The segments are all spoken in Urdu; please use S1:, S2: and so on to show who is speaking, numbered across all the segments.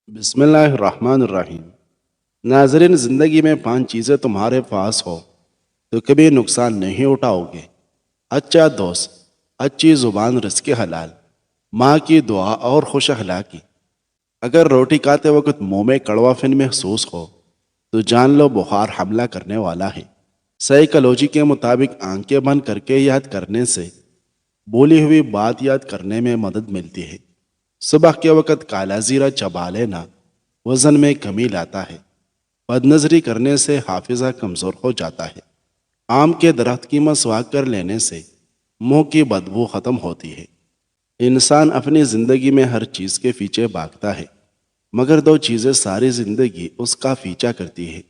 S1: بسم اللہ الرحمن الرحیم۔ ناظرین، زندگی میں 5 چیزیں تمہارے پاس ہو تو کبھی نقصان نہیں اٹھاؤ گے۔ اچھا دوست، اچھی زبان، رزق حلال، ماں کی دعا اور خوش اخلاقی۔ اگر روٹی کھاتے وقت منہ میں کڑوا فن محسوس ہو تو جان لو بخار حملہ کرنے والا ہے۔ سائیکالوجی کے مطابق آنکھیں بند کر کے یاد کرنے سے بولی ہوئی بات یاد کرنے میں مدد ملتی ہے۔ صبح کے وقت کالا زیرہ چبا لینا وزن میں کمی لاتا ہے۔ بد نظری کرنے سے حافظہ کمزور ہو جاتا ہے۔ آم کے درخت کی مسواک کر لینے سے منہ کی بدبو ختم ہوتی ہے۔ انسان اپنی زندگی میں ہر چیز کے پیچھے بھاگتا ہے، مگر 2 چیزیں ساری زندگی اس کا پیچھا کرتی ہے،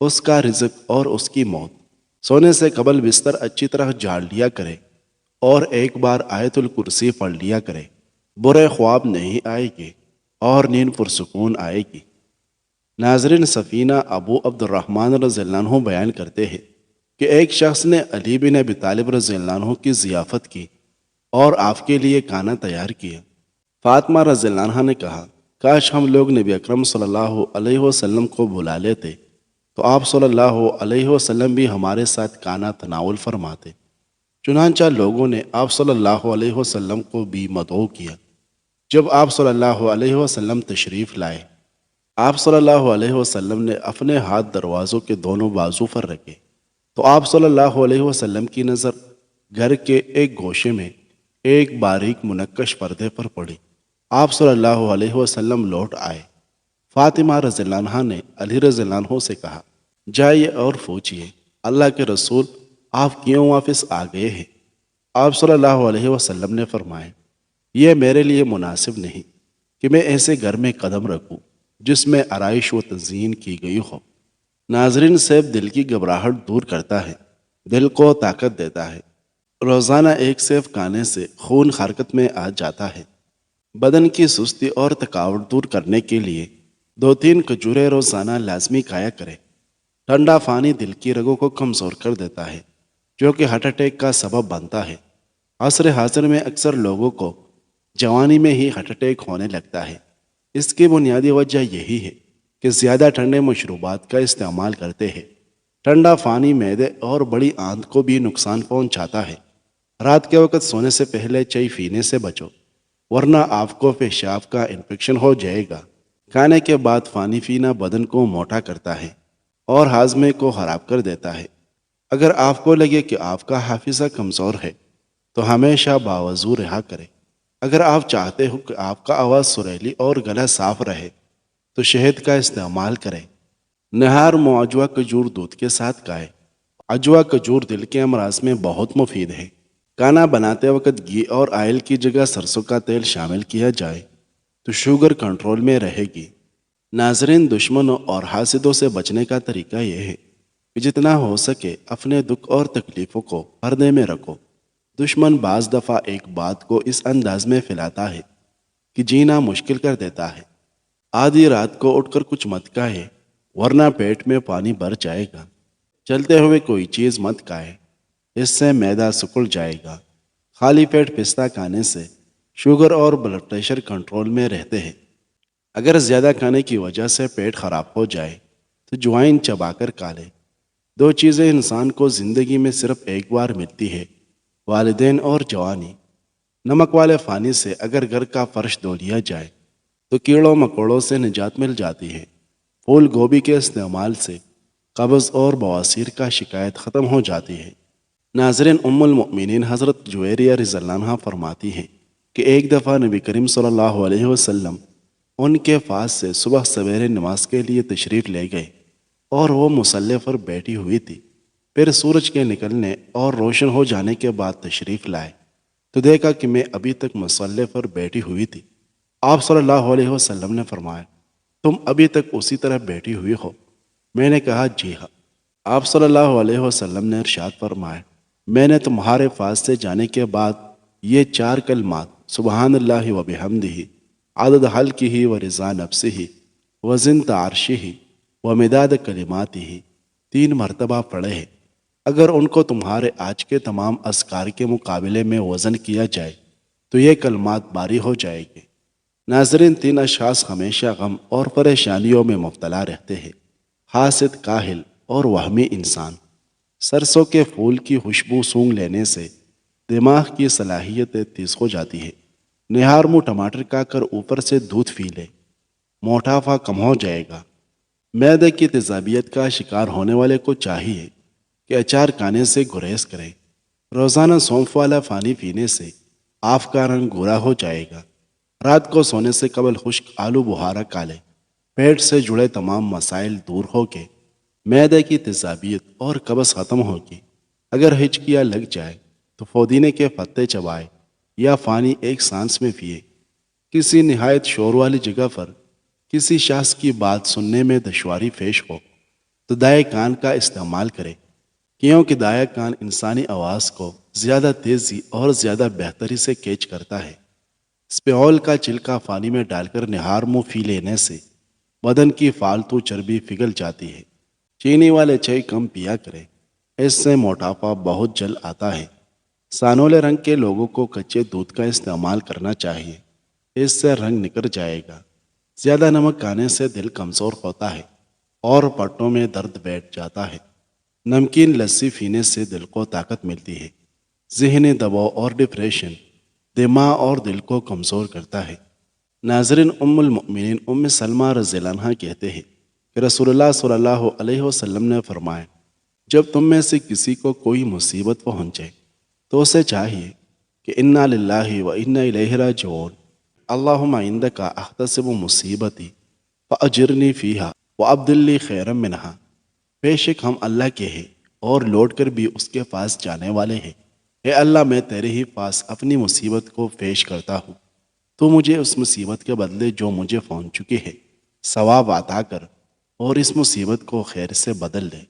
S1: اس کا رزق اور اس کی موت۔ سونے سے قبل بستر اچھی طرح جھاڑ لیا کرے اور ایک بار آیت الکرسی پڑھ لیا کرے۔ برے خواب نہیں آئے گے اور نیند پرسکون آئے گی۔ ناظرین، سفینہ ابو عبد الرحمن رضی اللہ عنہ بیان کرتے ہیں کہ ایک شخص نے علی بن ابی طالب رضی اللہ عنہ کی ضیافت کی اور آپ کے لیے کھانا تیار کیا۔ فاطمہ رضی اللہ عنہ نے کہا، کاش ہم لوگ نبی اکرم صلی اللہ علیہ وسلم کو بلا لیتے تو آپ صلی اللہ علیہ وسلم بھی ہمارے ساتھ کھانا تناول فرماتے۔ چنانچہ لوگوں نے آپ صلی اللہ علیہ وسلم کو بھی مدعو کیا۔ جب آپ صلی اللہ علیہ وسلم تشریف لائے، آپ صلی اللہ علیہ وسلم نے اپنے ہاتھ دروازوں کے دونوں بازو پر رکھے تو آپ صلی اللہ علیہ وسلم کی نظر گھر کے ایک گوشے میں ایک باریک منقش پردے پر پڑی۔ آپ صلی اللہ علیہ وسلم لوٹ آئے۔ فاطمہ رضی اللہ عنہ نے علی رضی اللہ عنہ سے کہا، جائیے اور پوچھئے اللہ کے رسول آپ کیوں واپس آ گئے ہیں؟ آپ صلی اللہ علیہ وسلم نے فرمایا، یہ میرے لیے مناسب نہیں کہ میں ایسے گھر میں قدم رکھوں جس میں آرائش و تزئین کی گئی ہو۔ ناظرین، سیب دل کی گھبراہٹ دور کرتا ہے، دل کو طاقت دیتا ہے۔ روزانہ ایک سیب کھانے سے خون حرکت میں آ جاتا ہے۔ بدن کی سستی اور تھکاوٹ دور کرنے کے لیے 2-3 کھجوریں روزانہ لازمی کھایا کرے۔ ٹھنڈا پانی دل کی رگوں کو کمزور کر دیتا ہے، جو کہ ہارٹ اٹیک کا سبب بنتا ہے۔ عصر حاضر میں اکثر لوگوں کو جوانی میں ہی ہارٹ اٹیک ہونے لگتا ہے۔ اس کی بنیادی وجہ یہی ہے کہ زیادہ ٹھنڈے مشروبات کا استعمال کرتے ہیں۔ ٹھنڈا پانی معدے اور بڑی آنت کو بھی نقصان پہنچاتا ہے۔ رات کے وقت سونے سے پہلے چائے پینے سے بچو، ورنہ آپ کو پیشاب کا انفیکشن ہو جائے گا۔ کھانے کے بعد پانی پینا بدن کو موٹا کرتا ہے اور ہاضمے کو خراب کر دیتا ہے۔ اگر آپ کو لگے کہ آپ کا حافظہ کمزور ہے تو ہمیشہ باوضو رہا کریں۔ اگر آپ چاہتے ہو کہ آپ کا آواز سریلی اور گلا صاف رہے تو شہد کا استعمال کریں۔ نہار معجوہ کھجور دودھ کے ساتھ کھائیں۔ عجوہ کھجور دل کے امراض میں بہت مفید ہے۔ کھانا بناتے وقت گھی اور آئل کی جگہ سرسوں کا تیل شامل کیا جائے تو شوگر کنٹرول میں رہے گی۔ ناظرین، دشمنوں اور حاسدوں سے بچنے کا طریقہ یہ ہے کہ جتنا ہو سکے اپنے دکھ اور تکلیفوں کو پردے میں رکھو۔ دشمن بعض دفعہ ایک بات کو اس انداز میں پھیلاتا ہے کہ جینا مشکل کر دیتا ہے۔ آدھی رات کو اٹھ کر کچھ مت کھائے ورنہ پیٹ میں پانی بھر جائے گا۔ چلتے ہوئے کوئی چیز مت کھائے، اس سے معدہ سکڑ جائے گا۔ خالی پیٹ پستہ کھانے سے شوگر اور بلڈ پریشر کنٹرول میں رہتے ہیں۔ اگر زیادہ کھانے کی وجہ سے پیٹ خراب ہو جائے تو جوائن چبا کر کھا لے۔ 2 چیزیں انسان کو زندگی میں صرف ایک بار ملتی ہے، والدین اور جوانی۔ نمک والے پانی سے اگر گھر کا فرش دھو لیا جائے تو کیڑوں مکوڑوں سے نجات مل جاتی ہے۔ پھول گوبھی کے استعمال سے قبض اور بواسیر کا شکایت ختم ہو جاتی ہے۔ ناظرین، ام المؤمنین حضرت جویریہ رضی اللہ عنہ فرماتی ہیں کہ ایک دفعہ نبی کریم صلی اللہ علیہ وسلم ان کے پاس سے صبح سویرے نماز کے لیے تشریف لے گئے اور وہ مصلی پر بیٹھی ہوئی تھی۔ پھر سورج کے نکلنے اور روشن ہو جانے کے بعد تشریف لائے تو دیکھا کہ میں ابھی تک مصلی پر بیٹھی ہوئی تھی۔ آپ صلی اللہ علیہ وسلم نے فرمایا، تم ابھی تک اسی طرح بیٹھی ہوئی ہو؟ میں نے کہا، جی ہاں۔ آپ صلی اللہ علیہ وسلم نے ارشاد فرمایا، میں نے تمہارے پاس سے جانے کے بعد یہ 4 کلمات سبحان اللہ و بحمدہ عدد خلقہ و رضا نفسہ و زنت عرشہ و مداد کلماتہ 3 مرتبہ پڑھے ہیں۔ اگر ان کو تمہارے آج کے تمام اذکار کے مقابلے میں وزن کیا جائے تو یہ کلمات باری ہو جائے گے۔ ناظرین، 3 اشخاص ہمیشہ غم اور پریشانیوں میں مبتلا رہتے ہیں: حاسد، کاہل اور وہمی انسان۔ سرسوں کے پھول کی خوشبو سونگھ لینے سے دماغ کی صلاحیت تیز ہو جاتی ہے۔ نہار منہ ٹماٹر کھا کر اوپر سے دودھ پی لے، موٹاپا کم ہو جائے گا۔ معدے کی تیزابیت کا شکار ہونے والے کو چاہیے کہ اچار کھانے سے گریز کریں۔ روزانہ سونف والا پانی پینے سے آف کا رنگ گورا ہو جائے گا۔ رات کو سونے سے قبل خشک آلو بخارا کھا لیں۔ پیٹ سے جڑے تمام مسائل دور ہو کے معدے کی تیزابیت اور قبض ختم ہوگی۔ اگر ہچکیاں لگ جائے تو پودینے کے پتے چبائے یا پانی ایک سانس میں پیے۔ کسی نہایت شور والی جگہ پر کسی شخص کی بات سننے میں دشواری پیش ہو تو دائیں کان کا استعمال کرے، کیونکہ دائیں کان انسانی آواز کو زیادہ تیزی اور زیادہ بہتری سے کیچ کرتا ہے۔ اسپیول کا چھلکا پانی میں ڈال کر نہار منہ پی لینے سے بدن کی فالتو چربی پگھل جاتی ہے۔ چینی والے چائے کم پیا کریں، اس سے موٹاپا بہت جلد آتا ہے۔ سانولے رنگ کے لوگوں کو کچے دودھ کا استعمال کرنا چاہیے، اس سے رنگ نکل جائے گا۔ زیادہ نمک کھانے سے دل کمزور ہوتا ہے اور پٹوں میں درد بیٹھ جاتا ہے۔ نمکین لسی پینے سے دل کو طاقت ملتی ہے۔ ذہنی دباؤ اور ڈپریشن دماغ اور دل کو کمزور کرتا ہے۔ ناظرین، ام المؤمنین ام سلمہ رضی اللہ عنہ کہتے ہیں کہ رسول اللہ صلی اللہ علیہ وسلم نے فرمایا، جب تم میں سے کسی کو کوئی مصیبت پہنچے تو اسے چاہیے کہ انا للہ و انا الیہ راجعون، اللہم عندک احتسب مصیبتی فاجرنی فیہا وابدل لی خیرا منہا۔ بے شک ہم اللہ کے ہیں اور لوٹ کر بھی اس کے پاس جانے والے ہیں۔ اے اللہ، میں تیرے ہی پاس اپنی مصیبت کو پیش کرتا ہوں، تو مجھے اس مصیبت کے بدلے جو مجھے پہنچ چکی ہے ثواب عطا کر اور اس مصیبت کو خیر سے بدل دے۔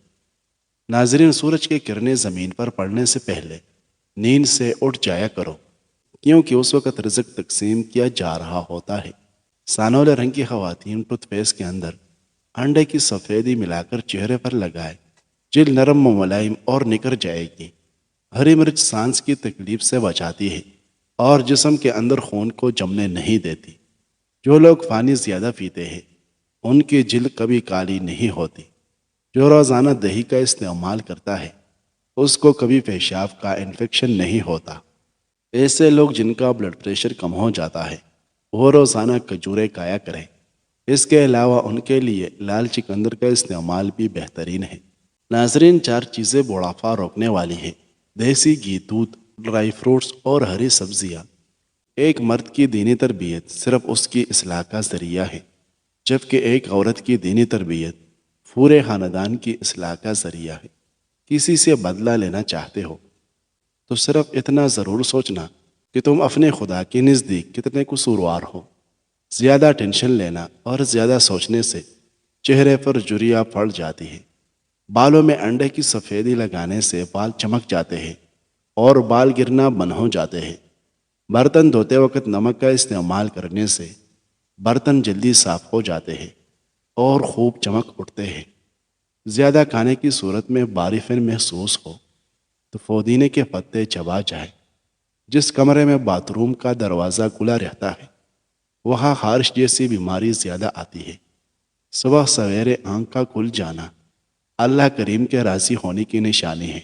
S1: ناظرین، سورج کی کرنیں زمین پر پڑنے سے پہلے نیند سے اٹھ جایا کرو، کیونکہ اس وقت رزق تقسیم کیا جا رہا ہوتا ہے۔ سانولے رنگ کی خواتین ٹوتھ پیسٹ کے اندر انڈے کی سفیدی ملا کر چہرے پر لگائے، جلد نرم و ملائم اور نکھر جائے گی۔ ہری مرچ سانس کی تکلیف سے بچاتی ہے اور جسم کے اندر خون کو جمنے نہیں دیتی۔ جو لوگ پانی زیادہ پیتے ہیں ان کی جلد کبھی کالی نہیں ہوتی۔ جو روزانہ دہی کا استعمال کرتا ہے اس کو کبھی پیشاب کا انفیکشن نہیں ہوتا۔ ایسے لوگ جن کا بلڈ پریشر کم ہو جاتا ہے وہ روزانہ کھجوریں کھایا کریں۔ اس کے علاوہ ان کے لیے لال چقندر کا استعمال بھی بہترین ہے۔ ناظرین، 4 چیزیں بڑھاپا روکنے والی ہیں: دیسی گھی، دودھ، ڈرائی فروٹس اور ہری سبزیاں۔ ایک مرد کی دینی تربیت صرف اس کی اصلاح کا ذریعہ ہے، جبکہ ایک عورت کی دینی تربیت پورے خاندان کی اصلاح کا ذریعہ ہے۔ کسی سے بدلہ لینا چاہتے ہو تو صرف اتنا ضرور سوچنا کہ تم اپنے خدا کے نزدیک کتنے قصوروار ہو۔ زیادہ ٹینشن لینا اور زیادہ سوچنے سے چہرے پر جھریاں پڑ جاتی ہے۔ بالوں میں انڈے کی سفیدی لگانے سے بال چمک جاتے ہیں اور بال گرنا بند ہو جاتے ہیں۔ برتن دھوتے وقت نمک کا استعمال کرنے سے برتن جلدی صاف ہو جاتے ہیں اور خوب چمک اٹھتے ہیں۔ زیادہ کھانے کی صورت میں بارفن محسوس ہو تو پودینے کے پتے چبا جائیں۔ جس کمرے میں باتھ روم کا دروازہ کھلا رہتا ہے وہاں خارش جیسی بیماری زیادہ آتی ہے۔ صبح سویرے آنکھ کا کھل جانا اللہ کریم کے راضی ہونے کی نشانی ہے۔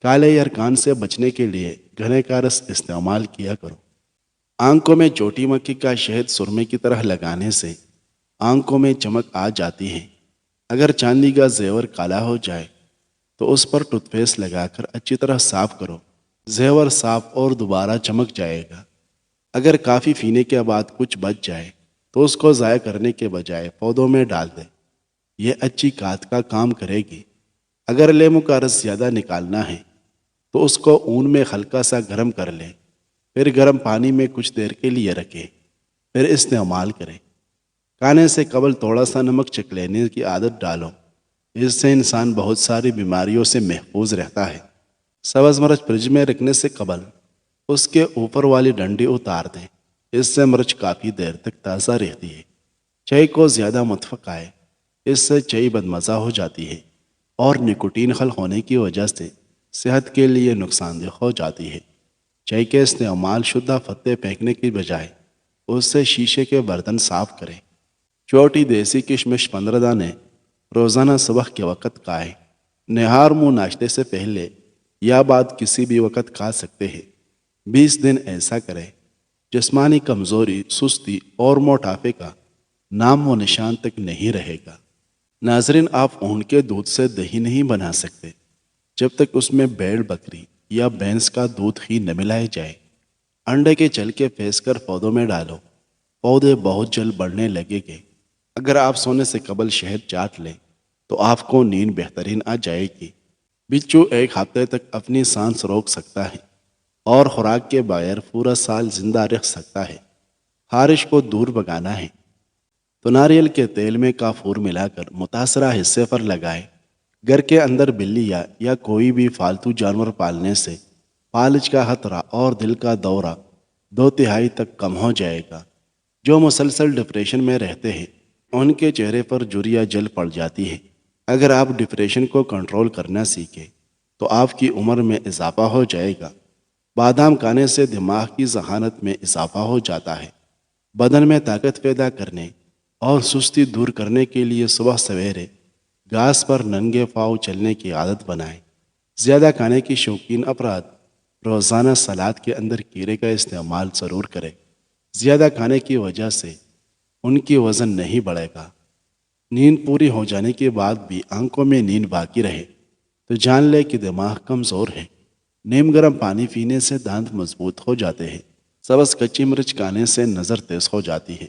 S1: کالے یرکان سے بچنے کے لیے گنے کا رس استعمال کیا کرو۔ آنکھوں میں چوٹی مکھی کا شہد سرمے کی طرح لگانے سے آنکھوں میں چمک آ جاتی ہے۔ اگر چاندی کا زیور کالا ہو جائے تو اس پر ٹوتھ پیسٹ لگا کر اچھی طرح صاف کرو، زیور صاف اور دوبارہ چمک جائے گا۔ اگر کافی پینے کے بعد کچھ بچ جائے تو اس کو ضائع کرنے کے بجائے پودوں میں ڈال دیں، یہ اچھی کھاد کا کام کرے گی۔ اگر لیمو کا رس زیادہ نکالنا ہے تو اس کو اون میں ہلکا سا گرم کر لیں، پھر گرم پانی میں کچھ دیر کے لیے رکھیں، پھر استعمال کریں۔ کھانے سے قبل تھوڑا سا نمک چکھ لینے کی عادت ڈالو، اس سے انسان بہت ساری بیماریوں سے محفوظ رہتا ہے۔ سبز مرچ فریج میں رکھنے سے قبل اس کے اوپر والی ڈنڈی اتار دیں، اس سے مرچ کافی دیر تک تازہ رہتی ہے۔ چائے کو زیادہ مت پکائیں، اس سے چائے بدمزہ ہو جاتی ہے اور نکوٹین خل ہونے کی وجہ سے صحت کے لیے نقصان دہ ہو جاتی ہے۔ چائے کے استعمال شدہ پتے پھینکنے کی بجائے اس سے شیشے کے برتن صاف کریں۔ چھوٹی دیسی کشمش 15 دانے روزانہ صبح کے وقت کھائیں۔ نہار منہ ناشتے سے پہلے یا بعد کسی بھی وقت کھا سکتے ہیں۔ 20 دن ایسا کریں۔ جسمانی کمزوری، سستی اور موٹاپے کا نام و نشان تک نہیں رہے گا۔ ناظرین، آپ اونٹ کے دودھ سے دہی نہیں بنا سکتے جب تک اس میں بیل بکری یا بھینس کا دودھ ہی نہ ملائے جائے۔ انڈے کے چھلکے پھینس کر پودوں میں ڈالو، پودے بہت جلد بڑھنے لگے گے۔ اگر آپ سونے سے قبل شہد چاٹ لیں تو آپ کو نیند بہترین آ جائے گی۔ بچھو 1 ہفتے تک اپنی سانس روک سکتا ہے اور خوراک کے بغیر پورا سال زندہ رہ سکتا ہے۔ خارش کو دور بھگانا ہے تو ناریل کے تیل میں کافور ملا کر متاثرہ حصے پر لگائیں۔ گھر کے اندر بلی یا کوئی بھی پالتو جانور پالنے سے فالج کا خطرہ اور دل کا دورہ 2/3 تک کم ہو جائے گا۔ جو مسلسل ڈپریشن میں رہتے ہیں ان کے چہرے پر جھریاں جل پڑ جاتی ہے۔ اگر آپ ڈپریشن کو کنٹرول کرنا سیکھیں تو آپ کی عمر میں اضافہ ہو جائے گا۔ بادام کھانے سے دماغ کی ذہانت میں اضافہ ہو جاتا ہے۔ بدن میں طاقت پیدا کرنے اور سستی دور کرنے کے لیے صبح سویرے گھاس پر ننگے پاؤں چلنے کی عادت بنائیں۔ زیادہ کھانے کی شوقین افراد روزانہ سلاد کے اندر کیڑے کا استعمال ضرور کریں۔ زیادہ کھانے کی وجہ سے ان کی وزن نہیں بڑھے گا۔ نیند پوری ہو جانے کے بعد بھی آنکھوں میں نیند باقی رہے تو جان لے کہ دماغ کمزور ہے۔ نیم گرم پانی پینے سے دانت مضبوط ہو جاتے ہیں۔ سبز کچی مرچ کھانے سے نظر تیز ہو جاتی ہے۔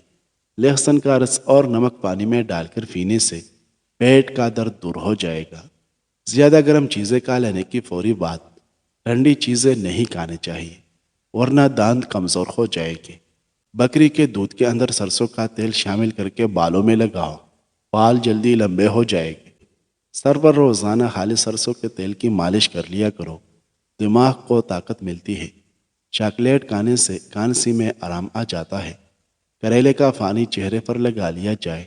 S1: لہسن کا رس اور نمک پانی میں ڈال کر پینے سے پیٹ کا درد دور ہو جائے گا۔ زیادہ گرم چیزیں کھا لینے کی فوری بعد ٹھنڈی چیزیں نہیں کھانے چاہیے ورنہ دانت کمزور ہو جائے گی۔ بکری کے دودھ کے اندر سرسوں کا تیل شامل کر کے بالوں میں لگاؤ، بال جلدی لمبے ہو جائے گے۔ سر پر روزانہ خالص سرسوں کے تیل کی مالش کر لیا کرو، دماغ کو طاقت ملتی ہے۔ چاکلیٹ کھانے سے کانسی میں آرام آ جاتا ہے۔ کریلے کا پانی چہرے پر لگا لیا جائے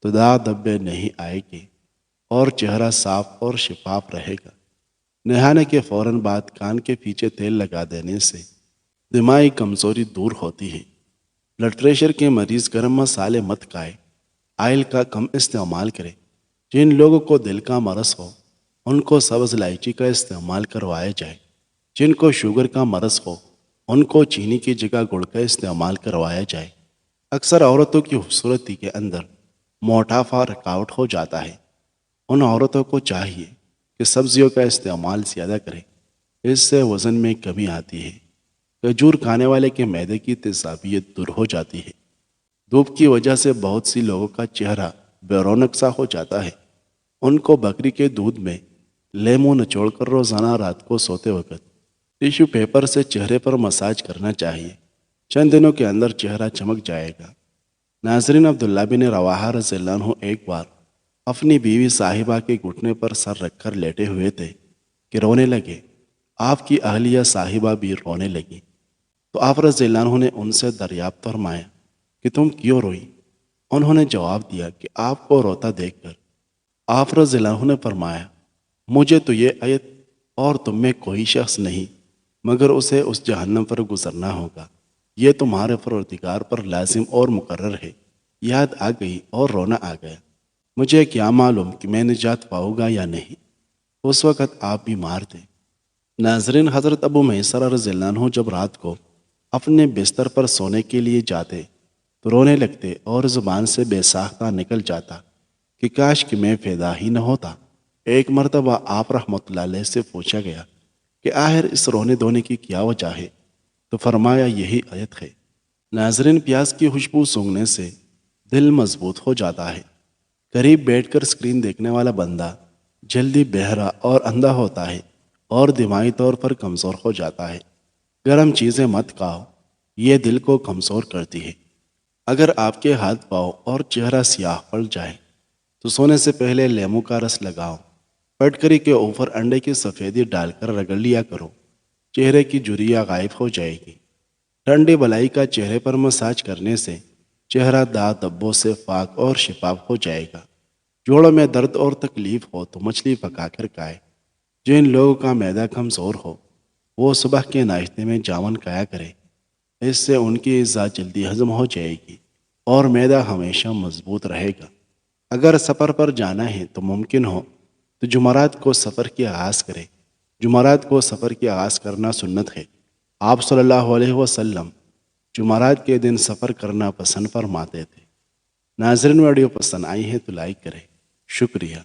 S1: تو داغ دھبے نہیں آئے گی اور چہرہ صاف اور شفاف رہے گا۔ نہانے کے فوراً بعد کان کے پیچھے تیل لگا دینے سے دماغی کمزوری دور ہوتی ہے۔ بلڈ پریشر کے مریض گرم مسالے مت کھائیں، آئل کا کم استعمال کریں۔ جن لوگوں کو دل کا مرض ہو ان کو سبز الائچی کا استعمال کروایا جائے۔ جن کو شوگر کا مرض ہو ان کو چینی کی جگہ گڑ کا استعمال کروایا جائے۔ اکثر عورتوں کی خوبصورتی کے اندر موٹاپا رکاوٹ ہو جاتا ہے۔ ان عورتوں کو چاہیے کہ سبزیوں کا استعمال زیادہ کریں، اس سے وزن میں کمی آتی ہے۔ کھجور کھانے والے کے معدے کی تیزابیت دور ہو جاتی ہے۔ دھوپ کی وجہ سے بہت سی لوگوں کا چہرہ بے رونق سا ہو جاتا ہے۔ ان کو بکری کے دودھ میں لیموں نچوڑ کر روزانہ رات کو سوتے وقت ٹیشو پیپر سے چہرے پر مساج کرنا چاہیے۔ چند دنوں کے اندر چہرہ چمک جائے گا۔ ناظرین، عبداللہ بن رواحہ رضی اللہ عنہ ایک بار اپنی بیوی صاحبہ کے گھٹنے پر سر رکھ کر لیٹے ہوئے تھے کہ رونے لگے۔ آپ کی اہلیہ صاحبہ بھی رونے لگی تو آپ رضی اللہ عنہ نے ان سے دریافت فرمایا کہ تم کیوں روئی؟ انہوں نے جواب دیا کہ آپ کو روتا دیکھ کر آپ رضی اللہ عنہ نے فرمایا، مجھے تو یہ آیت اور تم میں کوئی شخص نہیں مگر اسے اس جہنم پر گزرنا ہوگا، یہ تمہارے پروردگار پر لازم اور مقرر ہے، یاد آ گئی اور رونا آ گیا۔ مجھے کیا معلوم کہ میں نجات پاؤں گا یا نہیں، اس وقت آپ بیمار تھے۔ ناظرین، حضرت ابو میسرہ رضی اللہ عنہ جب رات کو اپنے بستر پر سونے کے لیے جاتے تو رونے لگتے اور زبان سے بے ساختہ نکل جاتا کہ کاش کہ میں پیدا ہی نہ ہوتا۔ ایک مرتبہ آپ رحمۃ اللہ علیہ سے پوچھا گیا کہ آخر اس رونے دھونے کی کیا وجہ ہے، تو فرمایا یہی آیت ہے۔ ناظرین، پیاز کی خوشبو سونگھنے سے دل مضبوط ہو جاتا ہے۔ قریب بیٹھ کر اسکرین دیکھنے والا بندہ جلدی بہرا اور اندھا ہوتا ہے اور دماغی طور پر کمزور ہو جاتا ہے۔ گرم چیزیں مت کھاؤ، یہ دل کو کمزور کرتی ہے۔ اگر آپ کے ہاتھ پاؤں اور چہرہ سیاہ پڑ جائے تو سونے سے پہلے لیموں کا رس لگاؤ، پٹکری کے اوپر انڈے کی سفیدی ڈال کر رگڑ لیا کرو، چہرے کی جھریاں غائب ہو جائے گی۔ ٹھنڈی بلائی کا چہرے پر مساج کرنے سے چہرہ داغ دھبوں سے پاک اور شفاف ہو جائے گا۔ جوڑوں میں درد اور تکلیف ہو تو مچھلی پکا کر کھائے۔ جن لوگوں کا معدہ کمزور ہو وہ صبح کے ناشتے میں جامن کھایا کرے، اس سے ان کی غذا جلدی ہضم ہو جائے گی اور معدہ ہمیشہ مضبوط رہے گا۔ اگر سفر پر جانا ہے تو ممکن ہو تو جمعرات کو سفر کی آغاز کرے۔ جمعرات کو سفر کی آغاز کرنا سنت ہے۔ آپ صلی اللہ علیہ وسلم جمعرات کے دن سفر کرنا پسند فرماتے تھے۔ ناظرین، ویڈیو پسند آئی ہے تو لائک کریں۔ شکریہ۔